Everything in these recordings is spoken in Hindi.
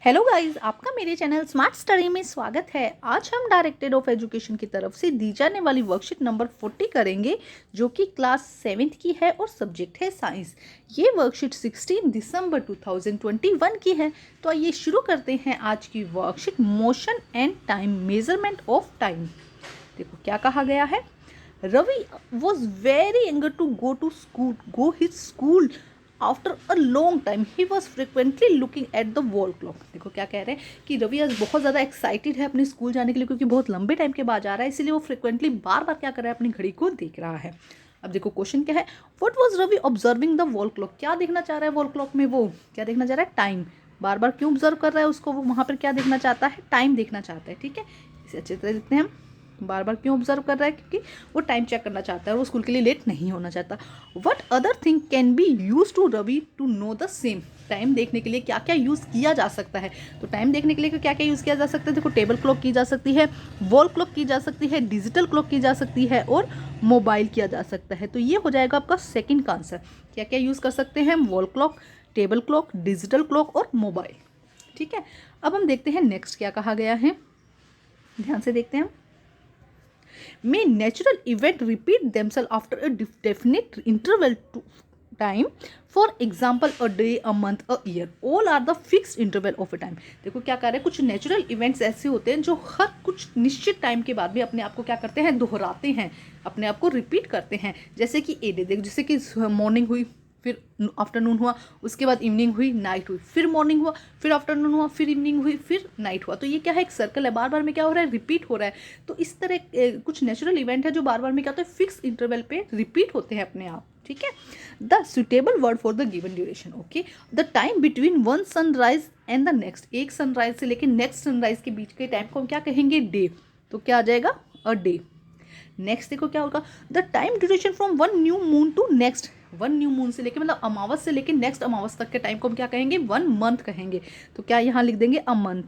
हेलो गाइस, आपका मेरे चैनल स्मार्ट स्टडी में स्वागत है। आज हम डायरेक्टरेट ऑफ एजुकेशन की तरफ से दी जाने वाली वर्कशीट नंबर 40 करेंगे, जो कि क्लास 7th की है और सब्जेक्ट है साइंस। ये वर्कशीट 16 दिसंबर 2021 की है। तो आइए शुरू करते हैं आज की worksheet. Motion and time, measurement of time. देखो क्या कहा गया है। Ravi was very anger to go his school after a long time. He was frequently looking at the wall clock. देखो क्या कह रहे हैं कि रवि आज बहुत ज़्यादा एक्साइटेड है अपने स्कूल जाने के लिए, क्योंकि बहुत लंबे टाइम के बाद जा रहा है, इसीलिए वो फ्रिक्वेंटली बार बार क्या कर रहा है, अपनी घड़ी को देख रहा है। अब देखो क्वेश्चन क्या है। What was Ravi observing the wall clock. क्या देखना चाह रहा है वॉल क्लॉक में, वो क्या देखना चाह रहा है, टाइम। बार बार क्यों ऑब्जर्व कर रहा है उसको, वो वहाँ पर क्या देखना चाहता है, टाइम देखना चाहता है। ठीक है, इसे अच्छे तरह देखते हैं हम। बार बार क्यों ऑब्जर्व कर रहा है, क्योंकि वो टाइम चेक करना चाहता है और वो स्कूल के लिए लेट नहीं होना चाहता। What other thing can be use to Ravi to know the same. Time देखने के लिए क्या क्या यूज़ किया जा सकता है। तो टाइम देखने के लिए क्या क्या यूज़ किया जा सकता है। देखो टेबल क्लॉक की जा सकती है, वॉल क्लॉक की जा सकती है, डिजिटल क्लॉक की जा सकती है और मोबाइल किया जा सकता है। तो ये हो जाएगा आपका सेकंड का आंसर। क्या क्या यूज़ कर सकते हैं, wall clock, table clock, digital clock और मोबाइल। ठीक है, अब हम देखते हैं नेक्स्ट क्या कहा गया है। ध्यान से देखते हैं। May natural event repeat themselves after a definite interval to time. For example, a day, a month, a year. All are the fixed interval of a time. देखो क्या कर रहे हैं, कुछ नेचुरल इवेंट्स ऐसे होते हैं जो हर कुछ निश्चित टाइम के बाद भी अपने आप को क्या करते हैं, दोहराते हैं, अपने आप को रिपीट करते हैं। जैसे कि ए डे, देखो जैसे कि मॉर्निंग हुई, फिर आफ्टरनून हुआ, उसके बाद इवनिंग हुई, नाइट हुई, फिर मॉर्निंग हुआ, फिर आफ्टरनून हुआ, फिर इवनिंग हुई, फिर नाइट हुआ। तो ये क्या है, एक सर्कल है, बार बार में क्या हो रहा है, रिपीट हो रहा है। तो इस तरह कुछ नेचुरल इवेंट है जो बार बार में क्या होता है, फिक्स इंटरवल पे रिपीट होते हैं अपने आप। ठीक है, the suitable word for the given duration. Okay, the time between one sunrise and the next. एक सनराइज से लेकर नेक्स्ट सनराइज के बीच के टाइम को हम क्या कहेंगे, डे। तो क्या आ जाएगा, अ डे। नेक्स्ट देखो क्या होगा, the time duration from one new moon to next. One new moon से लेके मतलब अमावस से लेके नेक्स्ट अमावस तक के टाइम को हम क्या कहेंगे, वन मंथ कहेंगे। तो क्या यहाँ लिख देंगे, अ मंथ।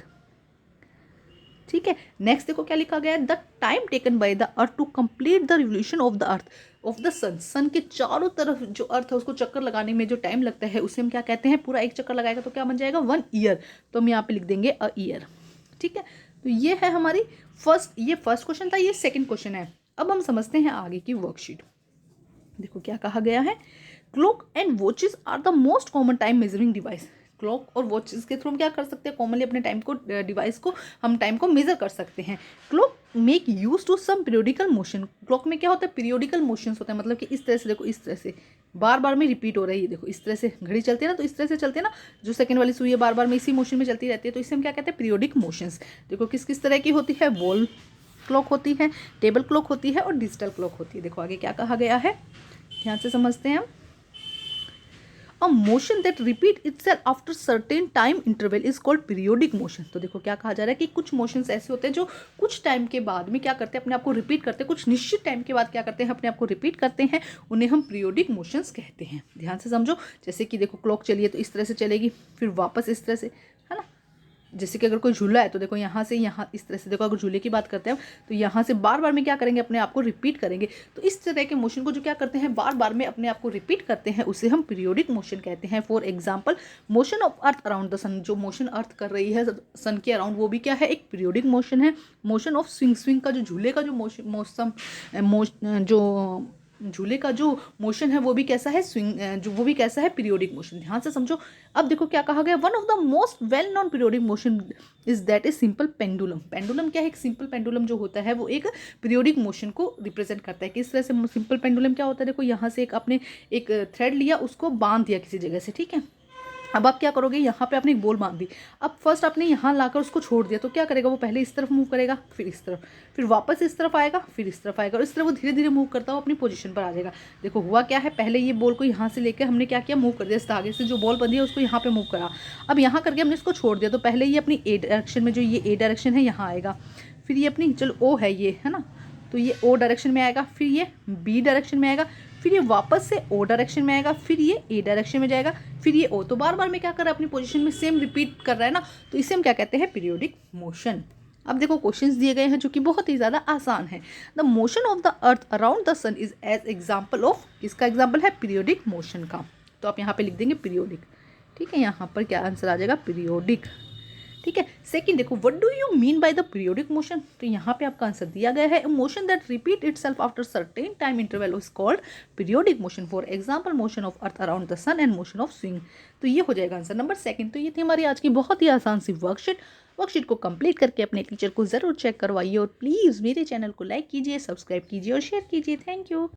ठीक है, नेक्स्ट देखो क्या लिखा गया है, the time taken by the earth to complete the revolution of the earth of the sun. Sun के चारों तरफ जो अर्थ है उसको चक्कर लगाने में जो टाइम लगता है उसे हम क्या कहते हैं, पूरा एक चक्कर लगाएगा तो क्या बन जाएगा, 1 ईयर। तो हम यहाँ पे लिख देंगे अ ईयर। ठीक है, तो ये है हमारी ये फर्स्ट क्वेश्चन था, ये सेकंड क्वेश्चन है। अब हम समझते हैं आगे की वर्कशीट। देखो क्या कहा गया है। Clock and watches are the most common time measuring device. Clock और वॉचेस के थ्रू हम क्या कर सकते हैं, कॉमनली अपने टाइम को, डिवाइस को हम टाइम को मेजर कर सकते हैं। Clock make use to some periodical motion. Clock में क्या होता है, पीरियोडिकल मोशंस होते हैं, मतलब कि इस तरह से, देखो इस तरह से बार बार में रिपीट हो रही है। देखो इस तरह से घड़ी चलती है ना, तो इस तरह से चलती है ना, जो सेकंड वाली सुई है बार बार में इसी मोशन में चलती रहती है। तो इसे हम क्या कहते हैं, पीरियोडिक मोशंस। देखो किस किस तरह की होती है, वॉल क्लॉक होती है, टेबल क्लॉक होती है और डिजिटल क्लॉक होती है। देखो आगे क्या कहा गया है, ध्यान से समझते हैं हम। A motion that repeat itself after certain time interval is called periodic motion. तो देखो क्या कहा जा रहा है कि कुछ मोशंस ऐसे होते हैं जो कुछ टाइम के बाद में क्या करते हैं, अपने आप को रिपीट करते हैं, कुछ निश्चित टाइम के बाद क्या करते हैं, अपने आप को रिपीट करते हैं, उन्हें हम पीरियोडिक मोशंस कहते हैं। ध्यान से समझो, जैसे कि देखो क्लॉक चलिए तो इस तरह से चलेगी, फिर वापस इस तरह से, है ना। जैसे कि अगर कोई झूला है तो देखो यहाँ से यहाँ इस तरह से, देखो अगर झूले की बात करते हैं तो यहाँ से बार बार में क्या करेंगे, अपने आप को रिपीट करेंगे। तो इस तरह के मोशन को जो क्या करते हैं, बार बार में अपने आप को रिपीट करते हैं, उसे हम पीरियोडिक मोशन कहते हैं। For example, motion of earth around the sun. जो मोशन अर्थ कर रही है सन के अराउंड, वो भी क्या है, एक पीरियोडिक मोशन है। मोशन ऑफ स्विंग, स्विंग का जो झूले का जो झूले का जो मोशन है वो भी कैसा है, स्विंग, जो वो भी कैसा है, पीरियोडिक मोशन। ध्यान से समझो। अब देखो क्या कहा गया, one of the most well known periodic motion is that is simple pendulum. Pendulum क्या है, एक सिंपल पेंडुलम जो होता है वो एक पीरियोडिक मोशन को रिप्रेजेंट करता है। किस तरह से सिंपल पेंडुलम क्या होता है, देखो यहाँ से एक आपने एक थ्रेड लिया, उसको बांध दिया किसी जगह से, ठीक है। अब आप क्या करोगे, यहाँ पे आपने एक बॉल बांध दी। अब फर्स्ट आपने यहाँ लाकर उसको छोड़ दिया, तो क्या करेगा, वो पहले इस तरफ मूव करेगा, फिर इस तरफ, फिर वापस इस तरफ आएगा, फिर इस तरफ आएगा, और इस तरह वो धीरे धीरे मूव करता हुआ अपनी पोजीशन पर आ जाएगा। देखो हुआ क्या है, पहले ये बॉल को यहाँ से लेकर हमने क्या किया, मूव कर दिया, इस धागे से जो बॉल बंधी है उसको यहाँ पे मूव करा। अब यहाँ करके हमने इसको छोड़ दिया, तो पहले ये अपनी ए डायरेक्शन में, जो ये ए डायरेक्शन है यहाँ आएगा, फिर ये अपनी, चलो ओ है ये, है ना, तो ये ओ डायरेक्शन में आएगा, फिर ये बी डायरेक्शन में आएगा, फिर ये वापस से ओ डायरेक्शन में आएगा, फिर ये ए डायरेक्शन में जाएगा, फिर ये ओ। तो बार बार में क्या कर रहा है, अपनी पोजीशन में सेम रिपीट कर रहा है ना, तो इसे हम क्या कहते हैं, पीरियोडिक मोशन। अब देखो क्वेश्चंस दिए गए हैं जो कि बहुत ही ज़्यादा आसान है। The motion of the earth around the sun is as example of, किसका एग्जाम्पल है, पीरियोडिक मोशन का। तो आप यहाँ पे लिख देंगे पीरियोडिक। ठीक है, यहाँ पर क्या आंसर आ जाएगा, पीरियोडिक। ठीक है। सेकंड देखो, what do you mean by the periodic motion, तो यहाँ पे आपका आंसर दिया गया है, motion that repeat itself after certain time interval is called periodic motion. For example motion of earth around the sun and motion of swing. तो ये हो जाएगा आंसर नंबर सेकंड। तो ये थी हमारी आज की बहुत ही आसान सी वर्कशीट को कंप्लीट करके अपने टीचर को ज़रूर चेक करवाइए और प्लीज़ मेरे चैनल को लाइक कीजिए, सब्सक्राइब कीजिए और शेयर कीजिए। Thank you.